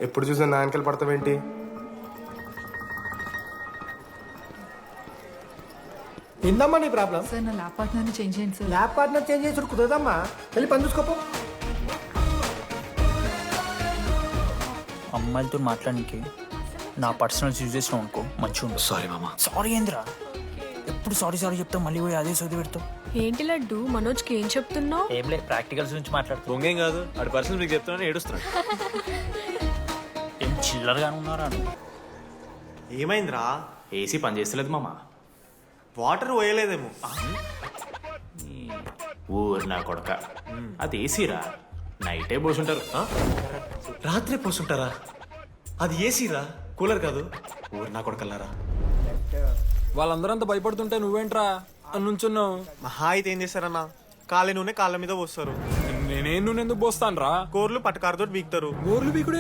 ఎప్పుడు చూసా నా వెనకాల పడతావేంటి? ఏందమ్మా నీ ప్రాబ్లం? సార్ నా ల్యాప్ పార్ట్నర్ని చేంజ్ చేయండి సార్. ల్యాబ్ పార్ట్నర్ చేంజ్ చేసి కుదరదమ్మా. వెళ్ళి పని చూసుకోపో. అమ్మాయిలతో మాట్లాడానికి నా పర్సనల్స్ యూజ్ చేసినావు అనుకో మంచిగా ఉంటుంది. సారీ మామా. సారీ ఏంద్రా, ఎప్పుడు సారీ సారీ చెప్తావు, మళ్ళీ పోయి అదే సోది పెడతావు. ఏంటి లడ్డు మనోజ్కి ఏం చెప్తున్నావు? ఏం లేదు, ప్రాక్టికల్స్ గురించి మాట్లాడుతావు. దొంగేం కాదు, ఆడి పర్సనల్ మీకు చెప్తున్నాను ఏడుస్తున్నాడు. ఏం చిల్లరగా ఉన్నారా నువ్వు? ఏమైందిరా? ఏసీ పని చేస్తలేదు మామ. వాటర్ పోయలేదేమో. ఊరు నా కొడక, అది ఏసీరా, నైటే పోసుంటారు. రాత్రి పోసుంటారా? అది ఏసీరా, కూలర్ కాదు. ఊరు నా కొడకల్లారా. వాళ్ళందరూ అంత భయపడుతుంటే నువ్వేంట్రా నుంచున్నావు? మహా అయితే ఏం చేస్తారన్నా, కాళ్ళ నూనె కాళ్ళ మీద పోస్తారు. నేనేం నువ్వు ఎందుకు పోస్తాను రా? కూరలు పట్టకారుతో బీక్తారు. గోర్లు బీకుడే